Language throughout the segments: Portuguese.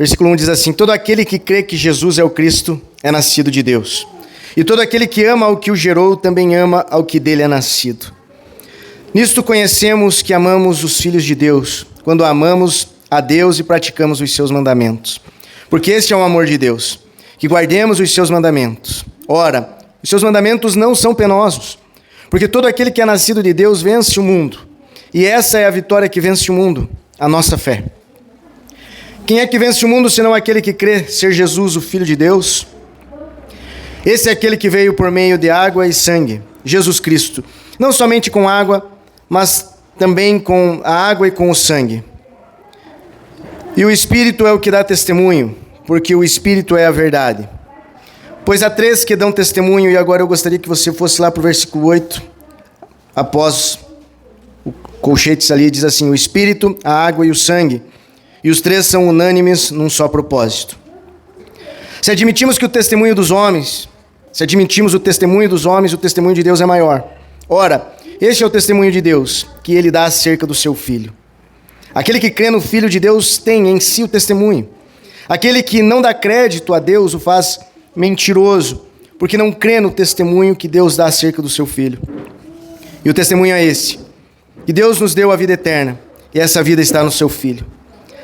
Versículo 1 diz assim: todo aquele que crê que Jesus é o Cristo é nascido de Deus. E todo aquele que ama ao que o gerou também ama ao que dele é nascido. Nisto conhecemos que amamos os filhos de Deus, quando amamos a Deus e praticamos os seus mandamentos. Porque este é o amor de Deus, que guardemos os seus mandamentos. Ora, os seus mandamentos não são penosos, porque todo aquele que é nascido de Deus vence o mundo. E essa é a vitória que vence o mundo, a nossa fé. Quem é que vence o mundo, senão aquele que crê ser Jesus, o Filho de Deus? Esse é aquele que veio por meio de água e sangue, Jesus Cristo. Não somente com água, mas também com a água e com o sangue. E o Espírito é o que dá testemunho, porque o Espírito é a verdade. Pois há 3 que dão testemunho, e agora eu gostaria que você fosse lá para o versículo 8, após o colchetes ali, diz assim: o Espírito, a água e o sangue, e os 3 são unânimes num só propósito. Se admitimos o testemunho dos homens, o testemunho de Deus é maior. Ora, este é o testemunho de Deus, que ele dá acerca do seu Filho. Aquele que crê no Filho de Deus tem em si o testemunho. Aquele que não dá crédito a Deus o faz mentiroso, porque não crê no testemunho que Deus dá acerca do seu Filho. E o testemunho é esse: que Deus nos deu a vida eterna, e essa vida está no seu Filho.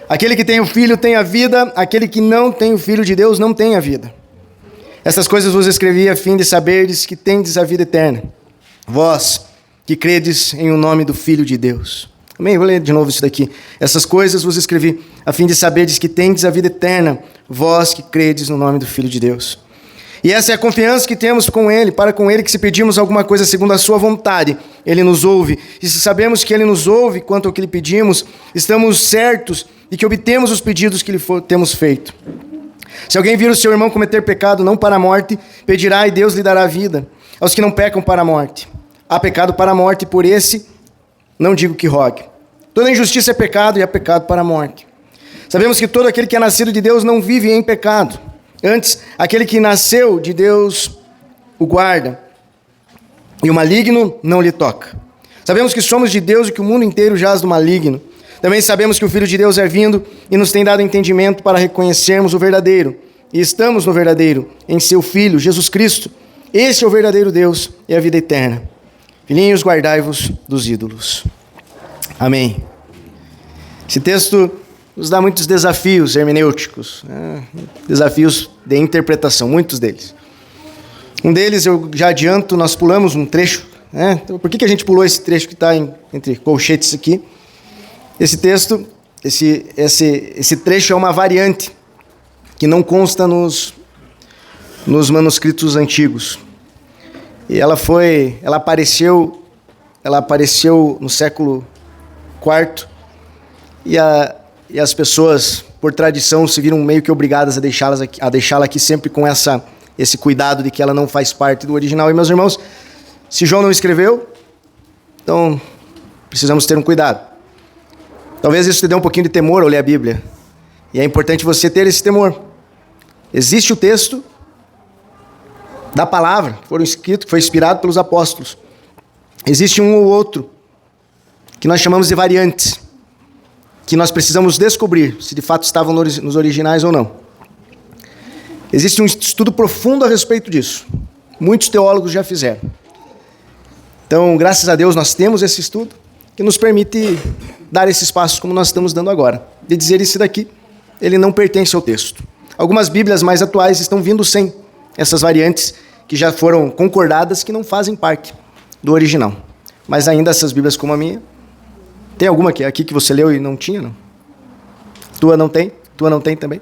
Aquele que tem o Filho tem a vida, aquele que não tem o Filho de Deus não tem a vida. Essas coisas vos escrevi a fim de saberdes que tendes a vida eterna, vós que credes em o nome do Filho de Deus. Amém? Vou ler de novo isso daqui. Essas coisas vos escrevi a fim de saberdes que tendes a vida eterna, vós que credes no nome do Filho de Deus. E essa é a confiança que temos com Ele, para com Ele, que se pedirmos alguma coisa segundo a sua vontade, Ele nos ouve. E se sabemos que Ele nos ouve quanto ao que lhe pedimos, estamos certos de que obtemos os pedidos que lhe temos feito. Se alguém vir o seu irmão cometer pecado, não para a morte, pedirá e Deus lhe dará vida aos que não pecam para a morte. Há pecado para a morte, por esse não digo que rogue. Toda injustiça é pecado e há pecado para a morte. Sabemos que todo aquele que é nascido de Deus não vive em pecado. Antes, aquele que nasceu de Deus o guarda, e o maligno não lhe toca. Sabemos que somos de Deus e que o mundo inteiro jaz do maligno. Também sabemos que o Filho de Deus é vindo e nos tem dado entendimento para reconhecermos o verdadeiro. E estamos no verdadeiro, em seu Filho, Jesus Cristo. Este é o verdadeiro Deus e a vida eterna. Filhinhos, guardai-vos dos ídolos. Amém. Esse texto nos dá muitos desafios hermenêuticos, desafios de interpretação, muitos deles. Um deles, eu já adianto, nós pulamos um trecho. Então, por que a gente pulou esse trecho que está entre colchetes aqui? Esse texto, esse trecho é uma variante que não consta nos manuscritos antigos. E ela apareceu no século IV e as pessoas, por tradição, se viram meio que obrigadas a deixá-la aqui sempre com esse cuidado de que ela não faz parte do original. E, meus irmãos, se João não escreveu, então precisamos ter um cuidado. Talvez isso te dê um pouquinho de temor ao ler a Bíblia. E é importante você ter esse temor. Existe o texto da palavra, que foi inspirado pelos apóstolos. Existe um ou outro, que nós chamamos de variantes, que nós precisamos descobrir se de fato estavam nos originais ou não. Existe um estudo profundo a respeito disso. Muitos teólogos já fizeram. Então, graças a Deus, nós temos esse estudo que nos permite dar esses passos como nós estamos dando agora. De dizer esse daqui, ele não pertence ao texto. Algumas Bíblias mais atuais estão vindo sem essas variantes que já foram concordadas, que não fazem parte do original. Mas ainda essas Bíblias como a minha, tem alguma aqui que você leu e não tinha, não? Tua não tem? Tua não tem também?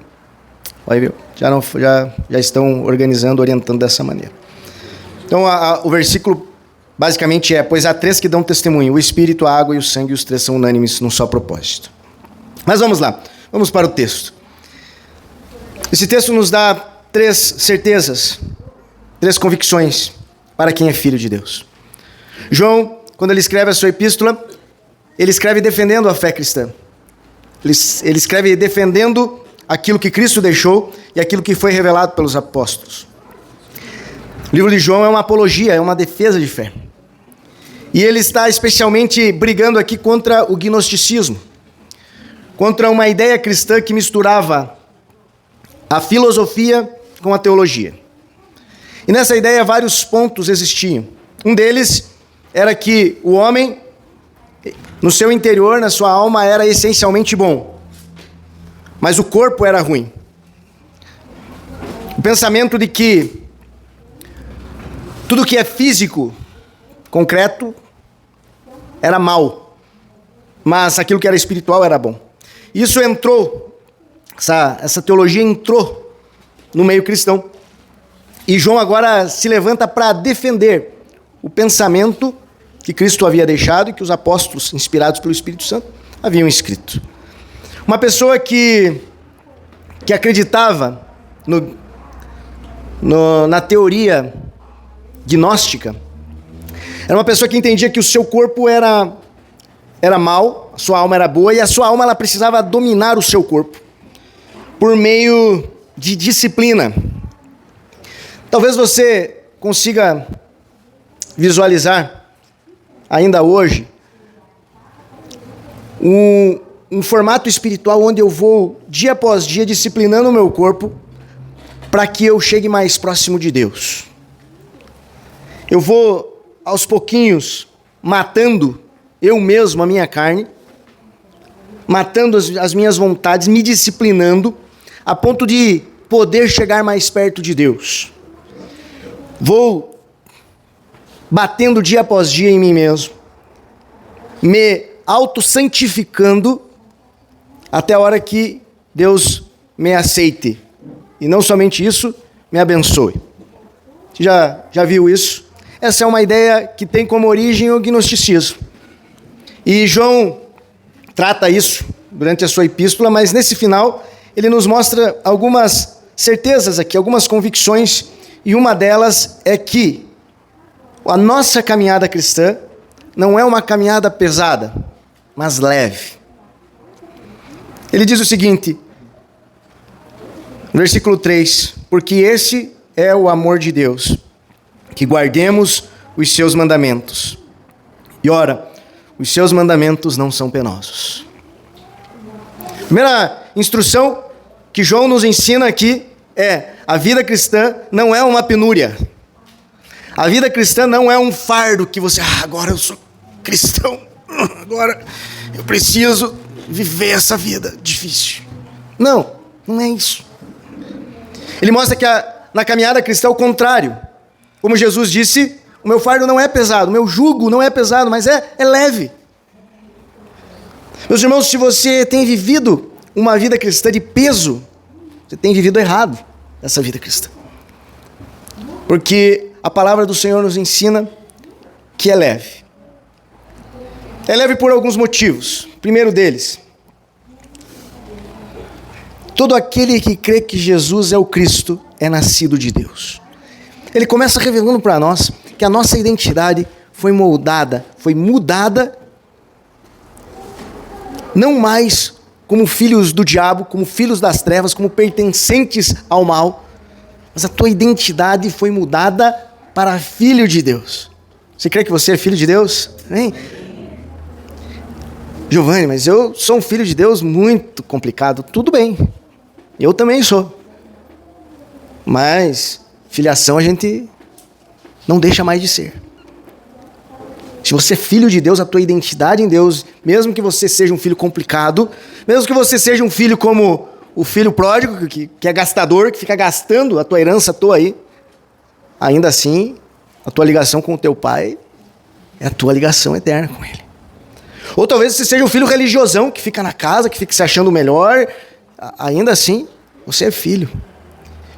Olha, viu? Já estão organizando, orientando dessa maneira. Então, o versículo basicamente pois há 3 que dão testemunho, o Espírito, a água e o sangue, e os 3 são unânimes num só propósito. Mas vamos lá, vamos para o texto. Esse texto nos dá 3 certezas, 3 convicções para quem é filho de Deus. João, quando ele escreve a sua epístola, ele escreve defendendo a fé cristã. Ele escreve defendendo aquilo que Cristo deixou e aquilo que foi revelado pelos apóstolos. O livro de João é uma apologia, é uma defesa de fé. E ele está especialmente brigando aqui contra o gnosticismo, contra uma ideia cristã que misturava a filosofia com a teologia. E nessa ideia vários pontos existiam. Um deles era que o homem, no seu interior, na sua alma, era essencialmente bom, mas o corpo era ruim. O pensamento de que tudo que é físico, concreto, era mal, mas aquilo que era espiritual era bom. Isso entrou, essa teologia entrou no meio cristão. E João agora se levanta para defender o pensamento que Cristo havia deixado e que os apóstolos, inspirados pelo Espírito Santo, haviam escrito. Uma pessoa que acreditava na teoria gnóstica, era uma pessoa que entendia que o seu corpo era mau, a sua alma era boa, e a sua alma ela precisava dominar o seu corpo por meio de disciplina. Talvez você consiga visualizar, ainda hoje, um formato espiritual onde eu vou, dia após dia, disciplinando o meu corpo para que eu chegue mais próximo de Deus. Eu vou, aos pouquinhos, matando eu mesmo a minha carne, matando as minhas vontades, me disciplinando, a ponto de poder chegar mais perto de Deus. Vou batendo dia após dia em mim mesmo, me auto-santificando até a hora que Deus me aceite. E não somente isso, me abençoe. Você já viu isso? Essa é uma ideia que tem como origem o gnosticismo. E João trata isso durante a sua epístola, mas nesse final ele nos mostra algumas certezas aqui, algumas convicções, e uma delas é que a nossa caminhada cristã não é uma caminhada pesada, mas leve. Ele diz o seguinte, no versículo 3, porque esse é o amor de Deus, que guardemos os seus mandamentos. E ora, os seus mandamentos não são penosos. Primeira instrução que João nos ensina aqui é: a vida cristã não é uma penúria. A vida cristã não é um fardo que você, agora eu sou cristão, agora eu preciso viver essa vida difícil. Não, não é isso. Ele mostra que na caminhada cristã é o contrário. Como Jesus disse, o meu fardo não é pesado, o meu jugo não é pesado, mas é leve. Meus irmãos, se você tem vivido uma vida cristã de peso, você tem vivido errado essa vida cristã. Porque a palavra do Senhor nos ensina que é leve. É leve por alguns motivos. Primeiro deles, todo aquele que crê que Jesus é o Cristo é nascido de Deus. Ele começa revelando para nós que a nossa identidade foi moldada, foi mudada, não mais como filhos do diabo, como filhos das trevas, como pertencentes ao mal, mas a tua identidade foi mudada para filho de Deus. Você crê que você é filho de Deus? Hein? Giovanni, mas eu sou um filho de Deus muito complicado. Tudo bem, eu também sou. Mas filiação a gente não deixa mais de ser. Se você é filho de Deus, a tua identidade em Deus, mesmo que você seja um filho complicado, mesmo que você seja um filho como o filho pródigo, que é gastador, que fica gastando a tua herança à toa aí, ainda assim, a tua ligação com o teu pai é a tua ligação eterna com ele. Ou talvez você seja um filho religiosão, que fica na casa, que fica se achando melhor, ainda assim, você é filho.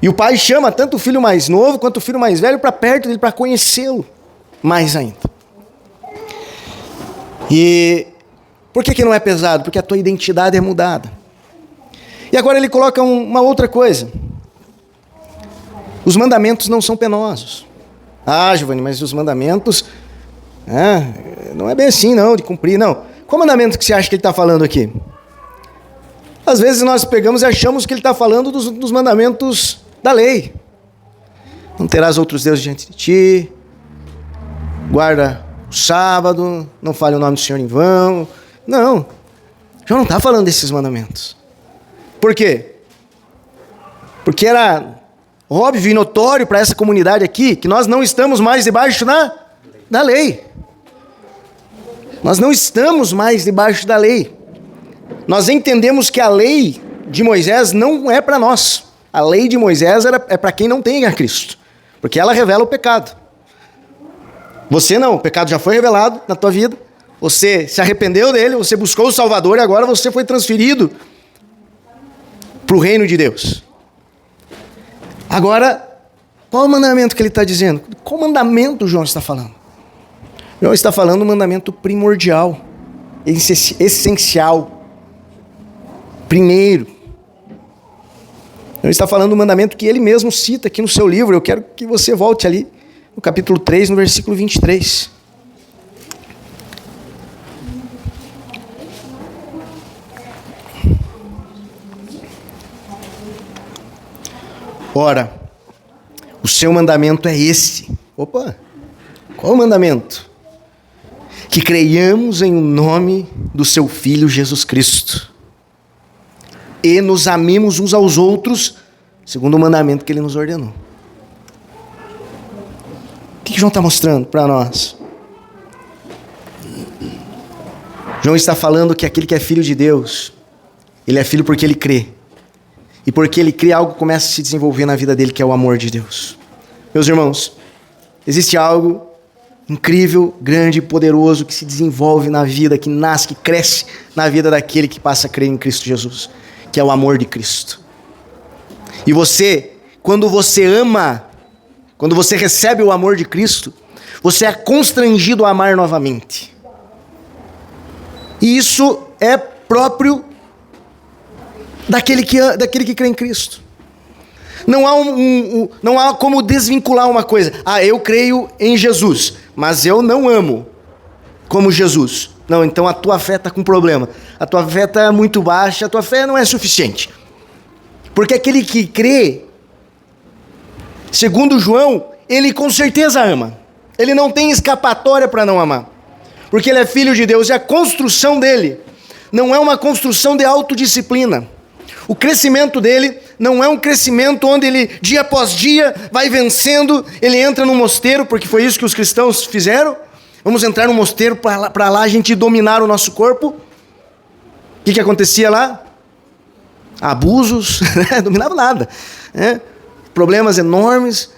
E o pai chama tanto o filho mais novo quanto o filho mais velho para perto dele, para conhecê-lo mais ainda. E por que não é pesado? Porque a tua identidade é mudada. E agora ele coloca uma outra coisa. Os mandamentos não são penosos. Giovanni, mas os mandamentos não é bem assim não, de cumprir, não. Qual mandamento que você acha que ele está falando aqui? Às vezes nós pegamos e achamos que ele está falando dos mandamentos da lei. Não terás outros deuses diante de ti, guarda o sábado, não fale o nome do Senhor em vão. Não, João não está falando desses mandamentos. Por quê? Porque era óbvio e notório para essa comunidade aqui que nós não estamos mais debaixo da lei. Nós não estamos mais debaixo da lei. Nós entendemos que a lei de Moisés não é para nós. A lei de Moisés é para quem não tem a Cristo, porque ela revela o pecado. Você não, o pecado já foi revelado na tua vida, você se arrependeu dele, você buscou o Salvador e agora você foi transferido para o reino de Deus. Agora, qual é o mandamento que ele está dizendo? Qual mandamento João está falando? João está falando do mandamento primordial, essencial, primeiro. Ele está falando do mandamento que ele mesmo cita aqui no seu livro. Eu quero que você volte ali, no capítulo 3, no versículo 23. Ora, o seu mandamento é esse. Opa, qual o mandamento? Que creiamos em nome do seu Filho Jesus Cristo e nos amemos uns aos outros, segundo o mandamento que ele nos ordenou. O que João está mostrando para nós? João está falando que aquele que é filho de Deus, ele é filho porque ele crê. E porque ele crê, algo começa a se desenvolver na vida dele, que é o amor de Deus. Meus irmãos, existe algo incrível, grande e poderoso que se desenvolve na vida, que nasce, que cresce na vida daquele que passa a crer em Cristo Jesus, que é o amor de Cristo. E você, quando você ama, quando você recebe o amor de Cristo, você é constrangido a amar novamente. E isso é próprio daquele que crê em Cristo. Não há como desvincular uma coisa. Eu creio em Jesus, mas eu não amo como Jesus. Não, então a tua fé está com problema. A tua fé está muito baixa, a tua fé não é suficiente. Porque aquele que crê, segundo João, ele com certeza ama. Ele não tem escapatória para não amar. Porque ele é filho de Deus e a construção dele não é uma construção de autodisciplina. O crescimento dele não é um crescimento onde ele, dia após dia, vai vencendo, ele entra no mosteiro, porque foi isso que os cristãos fizeram. Vamos entrar no mosteiro para lá a gente dominar o nosso corpo. O que acontecia lá? Abusos, não dominava nada. Problemas enormes.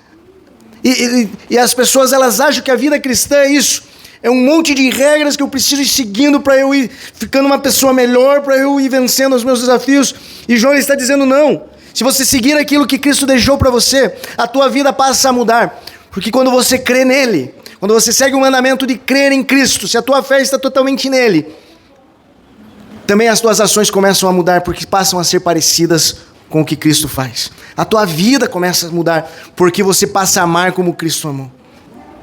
E as pessoas, elas acham que a vida cristã é isso. É um monte de regras que eu preciso ir seguindo para eu ir ficando uma pessoa melhor, para eu ir vencendo os meus desafios. E João está dizendo não. Se você seguir aquilo que Cristo deixou para você, a tua vida passa a mudar. Porque quando você crê nele, quando você segue o mandamento de crer em Cristo, se a tua fé está totalmente nele, também as tuas ações começam a mudar, porque passam a ser parecidas com o que Cristo faz. A tua vida começa a mudar, porque você passa a amar como Cristo amou.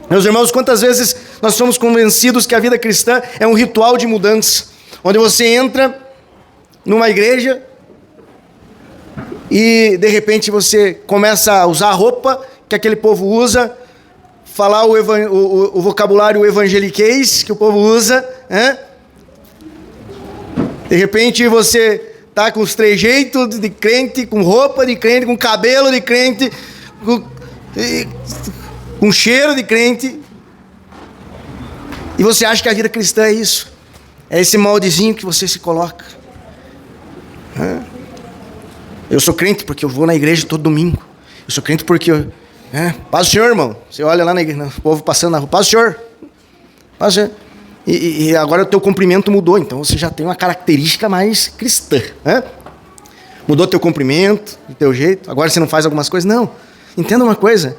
Meus irmãos, quantas vezes nós somos convencidos que a vida cristã é um ritual de mudança, onde você entra numa igreja e de repente você começa a usar a roupa que aquele povo usa, falar o vocabulário evangeliquez que o povo usa, De repente você está com os trejeitos de crente, com roupa de crente, com cabelo de crente, com cheiro de crente, e você acha que a vida cristã é isso, é esse moldezinho que você se coloca. Eu sou crente porque eu vou na igreja todo domingo, eu sou crente porque paz do Senhor, irmão. Você olha lá na igreja, o povo passando na rua, paz do Senhor, paz do Senhor. E agora o teu cumprimento mudou, então você já tem uma característica mais cristã. Mudou teu cumprimento, o teu jeito, agora você não faz algumas coisas. Não, entenda uma coisa,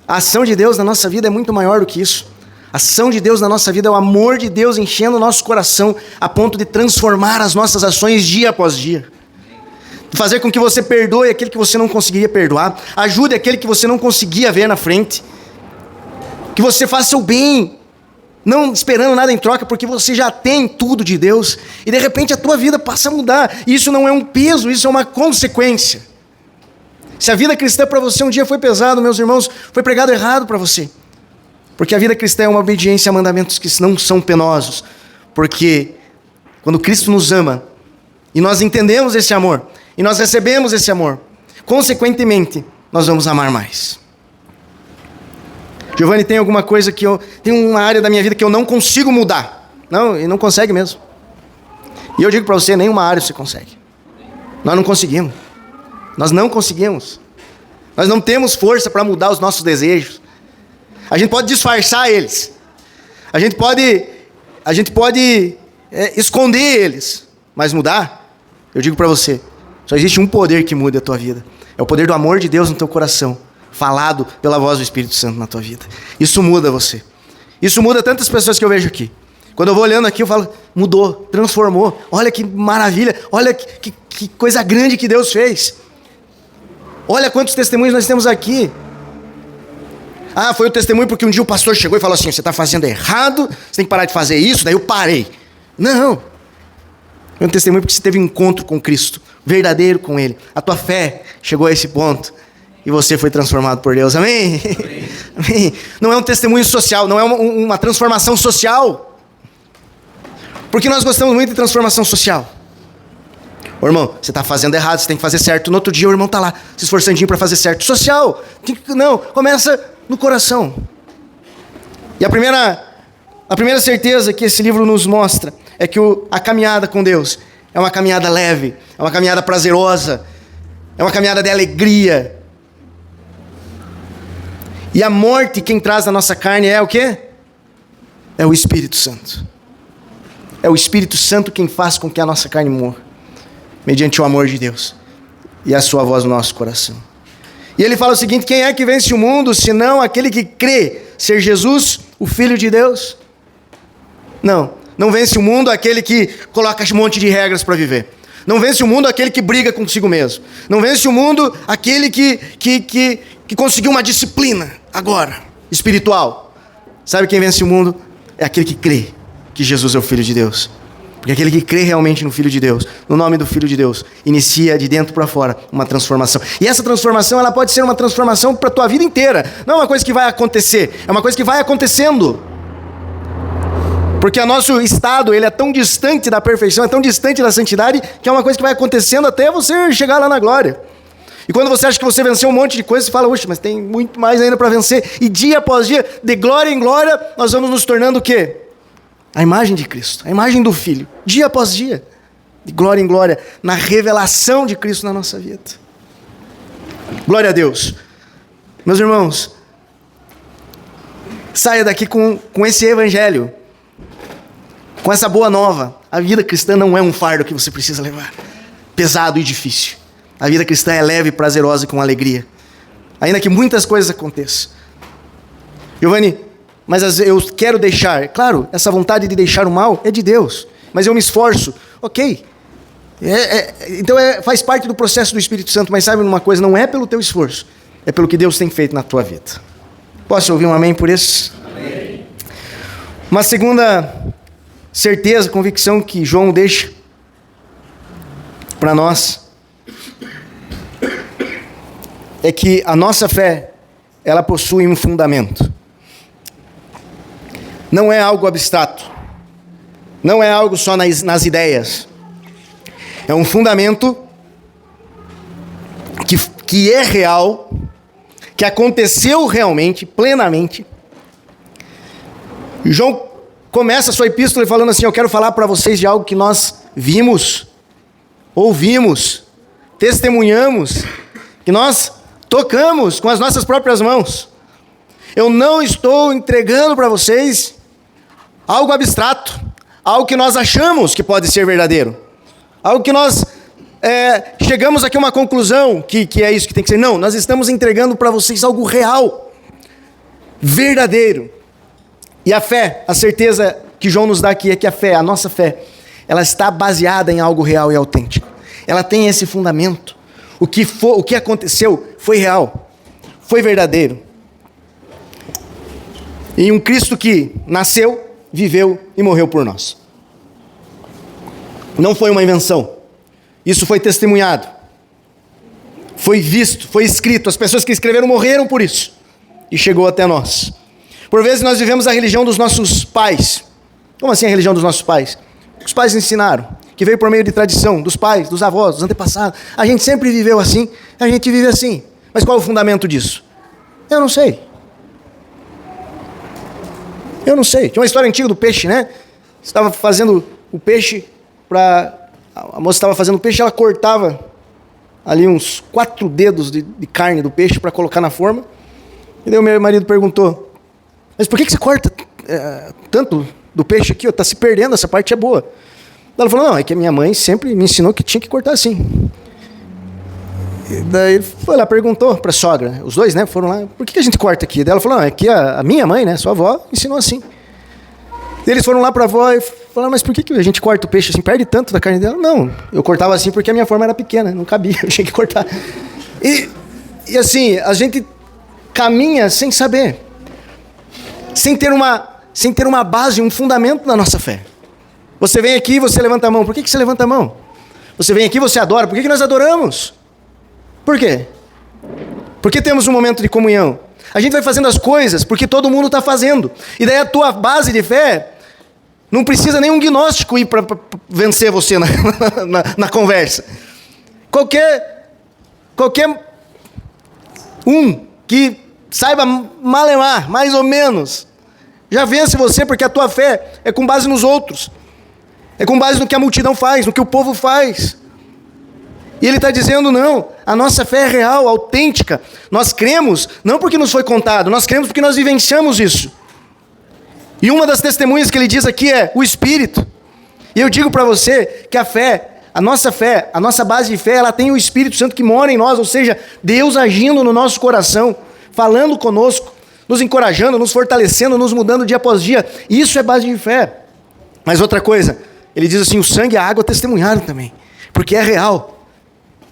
a ação de Deus na nossa vida é muito maior do que isso. A ação de Deus na nossa vida é o amor de Deus enchendo o nosso coração a ponto de transformar as nossas ações dia após dia. Fazer com que você perdoe aquele que você não conseguiria perdoar, ajude aquele que você não conseguia ver na frente, que você faça o bem, não esperando nada em troca, porque você já tem tudo de Deus, e de repente a tua vida passa a mudar. Isso não é um peso, isso é uma consequência. Se a vida cristã para você um dia foi pesado, meus irmãos, foi pregado errado para você. Porque a vida cristã é uma obediência a mandamentos que não são penosos. Porque quando Cristo nos ama, e nós entendemos esse amor, e nós recebemos esse amor, consequentemente, nós vamos amar mais. Giovanni, tem alguma coisa tem uma área da minha vida que eu não consigo mudar. Não, e não consegue mesmo. E eu digo para você, nenhuma área você consegue. Nós não conseguimos. Nós não conseguimos. Nós não temos força para mudar os nossos desejos. A gente pode disfarçar eles. A gente pode esconder eles. Mas mudar, eu digo para você, só existe um poder que muda a tua vida. É o poder do amor de Deus no teu coração, falado pela voz do Espírito Santo na tua vida. Isso muda você. Isso muda tantas pessoas que eu vejo aqui. Quando eu vou olhando aqui, eu falo, mudou, transformou. Olha que maravilha, olha que coisa grande que Deus fez. Olha quantos testemunhos nós temos aqui. Ah, foi o testemunho porque um dia o pastor chegou e falou assim, você está fazendo errado, você tem que parar de fazer isso, daí eu parei. Não. Foi um testemunho porque você teve um encontro com Cristo, verdadeiro com Ele. A tua fé chegou a esse ponto e você foi transformado por Deus. Amém? Amém. Não é um testemunho social, não é uma transformação social. Porque nós gostamos muito de transformação social. Ô irmão, você está fazendo errado, você tem que fazer certo. No outro dia o irmão está lá, se esforçandinho para fazer certo. Social. Não, começa no coração. E a primeira certeza que esse livro nos mostra é que a caminhada com Deus é uma caminhada leve, é uma caminhada prazerosa, é uma caminhada de alegria. E a morte quem traz na nossa carne é o quê? É o Espírito Santo. É o Espírito Santo quem faz com que a nossa carne morra, mediante o amor de Deus e a sua voz no nosso coração. E ele fala o seguinte, quem é que vence o mundo, senão aquele que crê ser Jesus, o Filho de Deus? Não vence o mundo aquele que coloca um monte de regras para viver. Não vence o mundo aquele que briga consigo mesmo. Não vence o mundo aquele que conseguiu uma disciplina agora, espiritual. Sabe quem vence o mundo? É aquele que crê que Jesus é o Filho de Deus. Porque aquele que crê realmente no Filho de Deus, no nome do Filho de Deus, inicia de dentro para fora uma transformação. E essa transformação, ela pode ser uma transformação para a tua vida inteira. Não é uma coisa que vai acontecer, é uma coisa que vai acontecendo. Porque o nosso estado, ele é tão distante da perfeição, é tão distante da santidade, que é uma coisa que vai acontecendo até você chegar lá na glória. E quando você acha que você venceu um monte de coisa, você fala, oxe, mas tem muito mais ainda para vencer. E dia após dia, de glória em glória, nós vamos nos tornando o quê? A imagem de Cristo, a imagem do Filho, dia após dia, de glória em glória, na revelação de Cristo na nossa vida. Glória a Deus. Meus irmãos, saia daqui com esse evangelho, com essa boa nova. A vida cristã não é um fardo que você precisa levar, pesado e difícil. A vida cristã é leve, prazerosa e com alegria, ainda que muitas coisas aconteçam. Giovanni, mas eu quero deixar, claro, essa vontade de deixar o mal é de Deus, mas eu me esforço, ok, então faz parte do processo do Espírito Santo, mas sabe uma coisa, não é pelo teu esforço, é pelo que Deus tem feito na tua vida. Posso ouvir um amém por isso? Amém. Uma segunda certeza, convicção que João deixa para nós, é que a nossa fé, ela possui um fundamento. Não é algo abstrato. Não é algo só nas ideias. É um fundamento que é real, que aconteceu realmente, plenamente. E João começa a sua epístola falando assim, eu quero falar para vocês de algo que nós vimos, ouvimos, testemunhamos, que nós tocamos com as nossas próprias mãos. Eu não estou entregando para vocês algo abstrato, algo que nós achamos que pode ser verdadeiro, algo que nós chegamos aqui a uma conclusão que é isso que tem que ser. Não, nós estamos entregando para vocês algo real, verdadeiro. E a fé, a certeza que João nos dá aqui é que a fé, a nossa fé, ela está baseada em algo real e autêntico. Ela tem esse fundamento. O que aconteceu foi real, foi verdadeiro. E um Cristo que nasceu, viveu e morreu por nós. Não foi uma invenção. Isso foi testemunhado. Foi visto, foi escrito. As pessoas que escreveram morreram por isso. E chegou até nós. Por vezes nós vivemos a religião dos nossos pais. Como assim a religião dos nossos pais? Os pais ensinaram que veio por meio de tradição, dos pais, dos avós, dos antepassados. A gente sempre viveu assim, a gente vive assim. Mas qual é o fundamento disso? Eu não sei. Eu não sei. Tinha uma história antiga do peixe, né? Estava fazendo o peixe a moça estava fazendo o peixe, ela cortava ali uns 4 dedos de carne do peixe para colocar na forma. E daí o meu marido perguntou: mas por que você corta tanto do peixe aqui? Está se perdendo, essa parte é boa. Ela falou: não, é que a minha mãe sempre me ensinou que tinha que cortar assim. E daí ele foi lá, perguntou para a sogra, os dois, né, foram lá: por que a gente corta aqui? Daí ela falou: não, é que a minha mãe, né, sua avó, ensinou assim. E eles foram lá para a avó e falaram: mas por que a gente corta o peixe assim, perde tanto da carne dela? Não, eu cortava assim porque a minha forma era pequena, não cabia, eu tinha que cortar. E assim, a gente caminha sem saber, sem ter uma base, um fundamento na nossa fé. Você vem aqui e você levanta a mão. Por que você levanta a mão? Você vem aqui e você adora. Por que nós adoramos? Por quê? Porque temos um momento de comunhão. A gente vai fazendo as coisas porque todo mundo está fazendo. E daí a tua base de fé não precisa nenhum gnóstico ir para vencer você na conversa. Qualquer um que saiba malemar, mais ou menos, já vence você, porque a tua fé é com base nos outros. É com base no que a multidão faz, no que o povo faz. E ele está dizendo: não, a nossa fé é real, autêntica. Nós cremos, não porque nos foi contado, nós cremos porque nós vivenciamos isso. E uma das testemunhas que ele diz aqui é o Espírito. E eu digo para você que a nossa base de fé, ela tem o Espírito Santo que mora em nós, ou seja, Deus agindo no nosso coração, falando conosco, nos encorajando, nos fortalecendo, nos mudando dia após dia. Isso é base de fé. Mas outra coisa, ele diz assim: o sangue e a água testemunharam também, porque é real.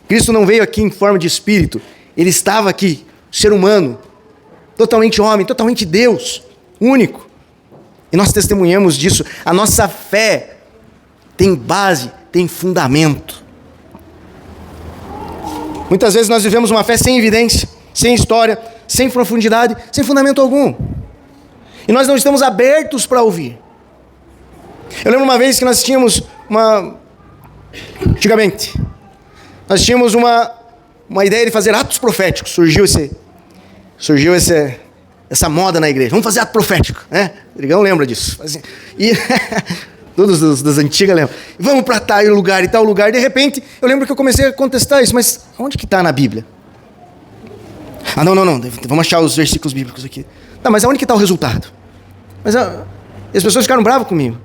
Cristo não veio aqui em forma de espírito, ele estava aqui, ser humano, totalmente homem, totalmente Deus, único. E nós testemunhamos disso. A nossa fé tem base, tem fundamento. Muitas vezes nós vivemos uma fé sem evidência, sem história, sem profundidade, sem fundamento algum. E nós não estamos abertos para ouvir. Eu lembro uma vez que nós tínhamos antigamente, nós tínhamos uma ideia de fazer atos proféticos. Surgiu essa moda na igreja. Vamos fazer ato profético, né? O Drigão lembra disso. E todos das antigas lembram. Vamos para tal lugar e tal lugar. De repente, eu lembro que eu comecei a contestar isso. Mas onde que está na Bíblia? Não. Vamos achar os versículos bíblicos aqui. Não, mas onde que está o resultado? Mas as pessoas ficaram bravas comigo.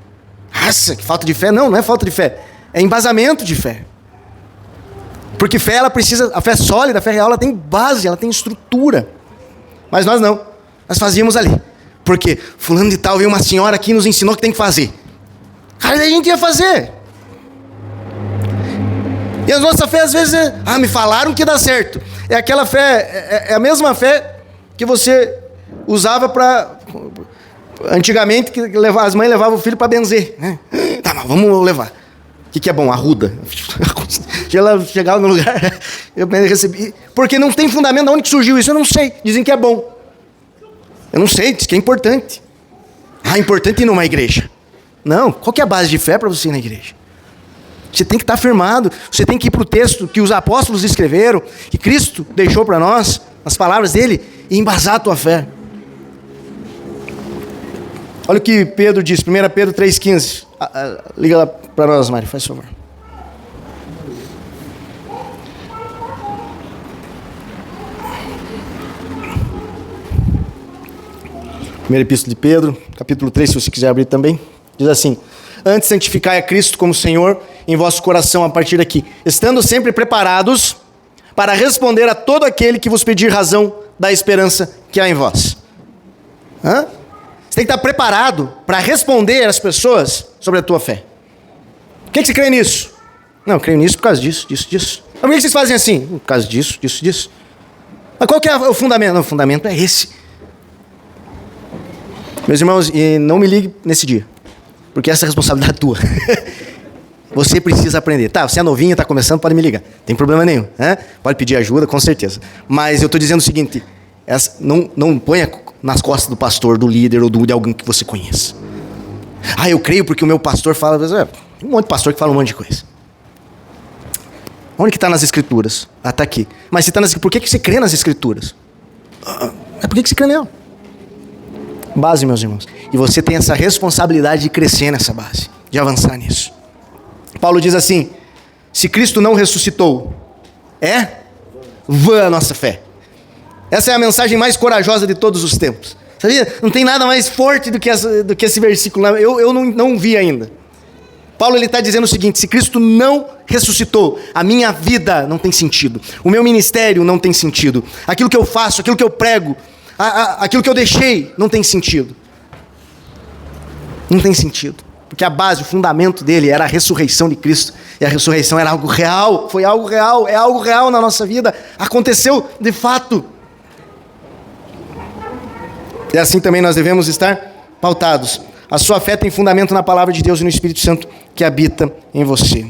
Nossa, que falta de fé. Não é falta de fé. É embasamento de fé. Porque fé, a fé sólida, a fé real, ela tem base, ela tem estrutura. Mas nós não. Nós fazíamos ali. Porque fulano de tal veio uma senhora aqui e nos ensinou que tem que fazer. Cara, daí a gente ia fazer. E a nossa fé às vezes me falaram que dá certo. É aquela fé, é a mesma fé que você usava para... Antigamente, que as mães levavam o filho para benzer. Né? Tá, mas vamos levar. O que é bom? Arruda. Ela chegava no lugar, eu recebi. Porque não tem fundamento. De onde que surgiu isso? Eu não sei. Dizem que é bom. Eu não sei, diz que é importante. Importante ir numa igreja. Não, qual que é a base de fé para você ir na igreja? Você tem que estar firmado, você tem que ir para o texto que os apóstolos escreveram, que Cristo deixou para nós, as palavras dele, e embasar a tua fé. Olha o que Pedro diz, 1 Pedro 3,15. Liga lá para nós, Mari, faz favor. Primeira epístola de Pedro, capítulo 3, se você quiser abrir também. Diz assim: antes santificai a Cristo como Senhor em vosso coração a partir daqui, estando sempre preparados para responder a todo aquele que vos pedir razão da esperança que há em vós. Você tem que estar preparado para responder às pessoas sobre a tua fé. Por que você crê nisso? Não, eu creio nisso por causa disso. Mas por que vocês fazem assim? Por causa disso. Mas qual que é o fundamento? Não, o fundamento é esse. Meus irmãos, e não me ligue nesse dia, porque essa é a responsabilidade tua. Você precisa aprender. Tá, você é novinho, está começando, pode me ligar. Não tem problema nenhum. Pode pedir ajuda, com certeza. Mas eu estou dizendo o seguinte, não ponha nas costas do pastor, do líder ou de alguém que você conheça. Eu creio porque o meu pastor fala. Tem um monte de pastor que fala um monte de coisa. Onde que está nas Escrituras? Ah, está aqui. Mas se está nas Escrituras, por que você crê nas Escrituras? É por que você crê nela? Base, meus irmãos. E você tem essa responsabilidade de crescer nessa base, de avançar nisso. Paulo diz assim: se Cristo não ressuscitou, é vã a nossa fé. Essa é a mensagem mais corajosa de todos os tempos. Sabia? Não tem nada mais forte do que esse versículo. Eu não vi ainda. Paulo está dizendo o seguinte: se Cristo não ressuscitou, a minha vida não tem sentido. O meu ministério não tem sentido. Aquilo que eu faço, aquilo que eu prego, aquilo que eu deixei, não tem sentido. Não tem sentido. Porque a base, o fundamento dele era a ressurreição de Cristo. E a ressurreição era algo real, foi algo real, é algo real na nossa vida. Aconteceu de fato. E assim também nós devemos estar pautados. A sua fé tem fundamento na palavra de Deus e no Espírito Santo que habita em você.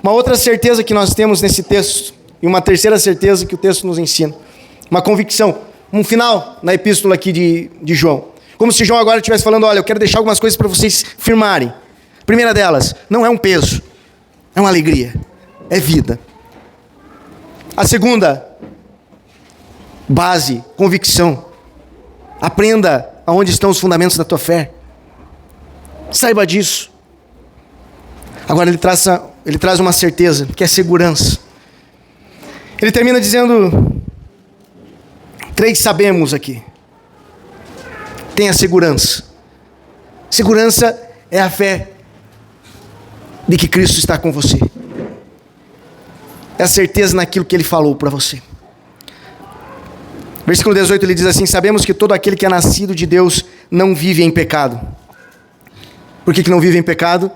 Uma outra certeza que nós temos nesse texto, e uma terceira certeza que o texto nos ensina, uma convicção, um final na epístola aqui de João. Como se João agora estivesse falando: olha, eu quero deixar algumas coisas para vocês firmarem. A primeira delas, não é um peso, é uma alegria, é vida. A segunda, base, convicção. Aprenda aonde estão os fundamentos da tua fé. Saiba disso. Agora ele traz uma certeza, que é segurança. Ele termina dizendo: 3 sabemos aqui. Tenha segurança. Segurança é a fé de que Cristo está com você. É a certeza naquilo que Ele falou para você. Versículo 18 ele diz assim: sabemos que todo aquele que é nascido de Deus não vive em pecado. Por que não vive em pecado?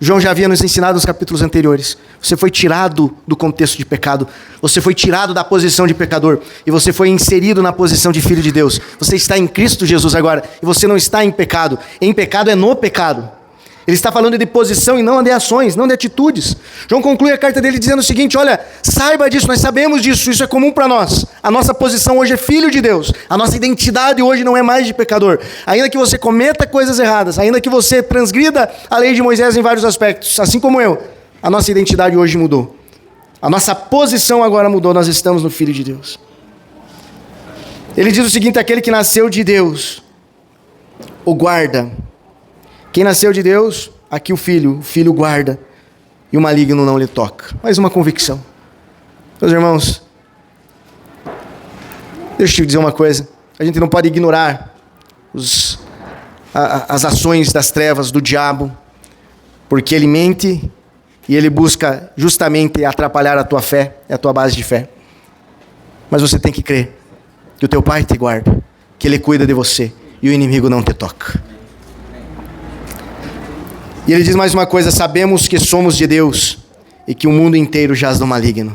João já havia nos ensinado nos capítulos anteriores. Você foi tirado do contexto de pecado. Você foi tirado da posição de pecador. E você foi inserido na posição de filho de Deus. Você está em Cristo Jesus agora. E você não está em pecado. Em pecado é no pecado. Ele está falando de posição e não de ações, não de atitudes. João conclui a carta dele dizendo o seguinte: olha, saiba disso, nós sabemos disso, isso é comum para nós. A nossa posição hoje é filho de Deus. A nossa identidade hoje não é mais de pecador. Ainda que você cometa coisas erradas, ainda que você transgrida a lei de Moisés em vários aspectos, assim como eu, a nossa identidade hoje mudou. A nossa posição agora mudou, nós estamos no Filho de Deus. Ele diz o seguinte: aquele que nasceu de Deus, o guarda. Quem nasceu de Deus, aqui o filho guarda, e o maligno não lhe toca. Mais uma convicção. Meus irmãos, deixa eu te dizer uma coisa. A gente não pode ignorar as ações das trevas, do diabo, porque ele mente e ele busca justamente atrapalhar a tua fé, a tua base de fé. Mas você tem que crer que o teu Pai te guarda, que Ele cuida de você e o inimigo não te toca. E ele diz mais uma coisa: sabemos que somos de Deus e que o mundo inteiro jaz no maligno.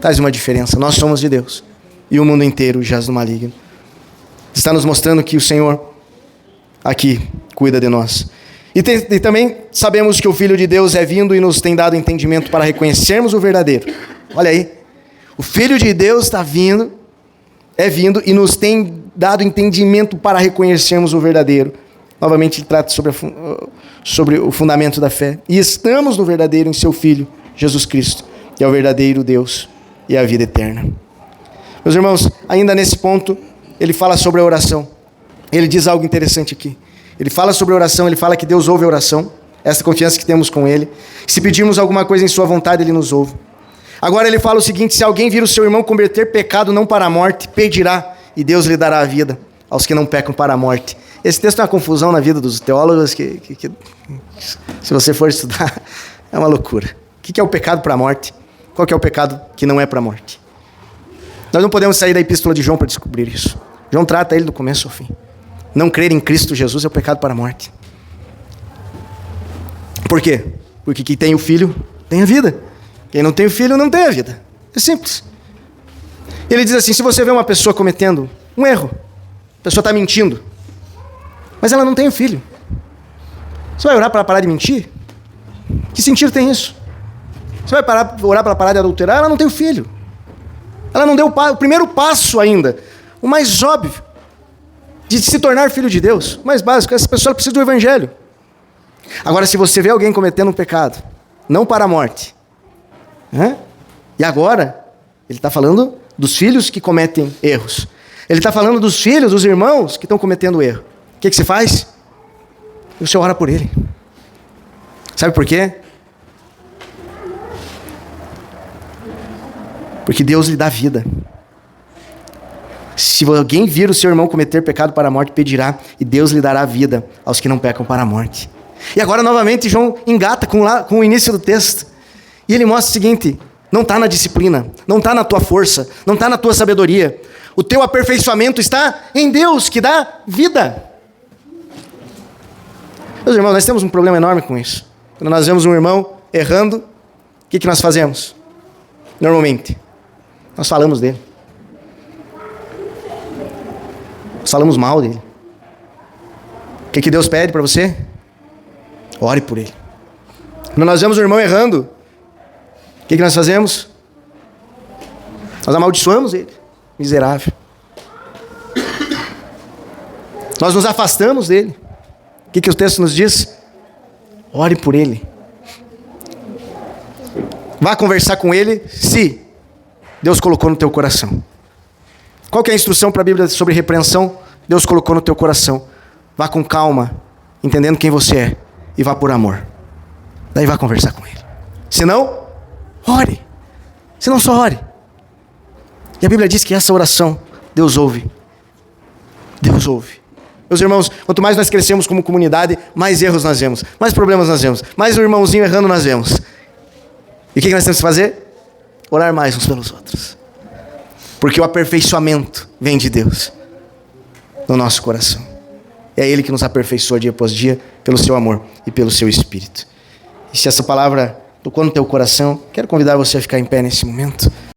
Faz uma diferença. Nós somos de Deus e o mundo inteiro jaz no maligno. Está nos mostrando que o Senhor aqui cuida de nós. E também sabemos que o Filho de Deus é vindo e nos tem dado entendimento para reconhecermos o verdadeiro. Olha aí. O Filho de Deus está vindo, é vindo e nos tem dado entendimento para reconhecermos o verdadeiro. Novamente ele trata sobre o fundamento da fé. E estamos no verdadeiro em seu Filho, Jesus Cristo, que é o verdadeiro Deus e a vida eterna. Meus irmãos, ainda nesse ponto, ele fala sobre a oração. Ele diz algo interessante aqui. Ele fala sobre a oração, ele fala que Deus ouve a oração, essa confiança que temos com Ele. Se pedirmos alguma coisa em sua vontade, Ele nos ouve. Agora ele fala o seguinte: se alguém vir o seu irmão cometer pecado não para a morte, pedirá, e Deus lhe dará a vida aos que não pecam para a morte. Esse texto é uma confusão na vida dos teólogos que se você for estudar, é uma loucura. O que é o pecado para a morte? Qual que é o pecado que não é para a morte? Nós não podemos sair da epístola de João para descobrir isso. João trata ele do começo ao fim. Não crer em Cristo Jesus é o pecado para a morte. Por quê? Porque quem tem o Filho tem a vida. Quem não tem o Filho não tem a vida. É simples. Ele diz assim: se você vê uma pessoa cometendo um erro, a pessoa está mentindo, mas ela não tem o Filho, você vai orar para ela parar de mentir? Que sentido tem isso? Você vai orar para ela parar de adulterar? Ela não tem o Filho. Ela não deu o primeiro passo ainda, o mais óbvio, de se tornar filho de Deus. O mais básico, essa pessoa precisa do Evangelho. Agora, se você vê alguém cometendo um pecado, não para a morte, e agora, ele está falando dos filhos que cometem erros. Ele está falando dos filhos, dos irmãos que estão cometendo erro. O que você faz? Você ora por ele. Sabe por quê? Porque Deus lhe dá vida. Se alguém vir o seu irmão cometer pecado para a morte, pedirá, e Deus lhe dará vida aos que não pecam para a morte. E agora, novamente, João engata com o início do texto. E ele mostra o seguinte: não está na disciplina, não está na tua força, não está na tua sabedoria. O teu aperfeiçoamento está em Deus, que dá vida. Meus irmãos, nós temos um problema enorme com isso. Quando nós vemos um irmão errando, o que nós fazemos? Normalmente, nós falamos dele. Nós falamos mal dele. O que Deus pede para você? Ore por ele. Quando nós vemos um irmão errando, o que nós fazemos? Nós amaldiçoamos ele. Miserável. Nós nos afastamos dele. O que o texto nos diz? Ore por ele. Vá conversar com ele se Deus colocou no teu coração. Qual que é a instrução para a Bíblia sobre repreensão? Deus colocou no teu coração. Vá com calma, entendendo quem você é, e vá por amor. Daí vá conversar com ele. Se não, ore. Se não, só ore. E a Bíblia diz que essa oração, Deus ouve. Deus ouve. Meus irmãos, quanto mais nós crescemos como comunidade, mais erros nós vemos, mais problemas nós vemos, mais um irmãozinho errando nós vemos. E o que nós temos que fazer? Orar mais uns pelos outros. Porque o aperfeiçoamento vem de Deus no nosso coração. É Ele que nos aperfeiçoa dia após dia pelo seu amor e pelo seu Espírito. E se essa palavra tocou no teu coração, quero convidar você a ficar em pé nesse momento.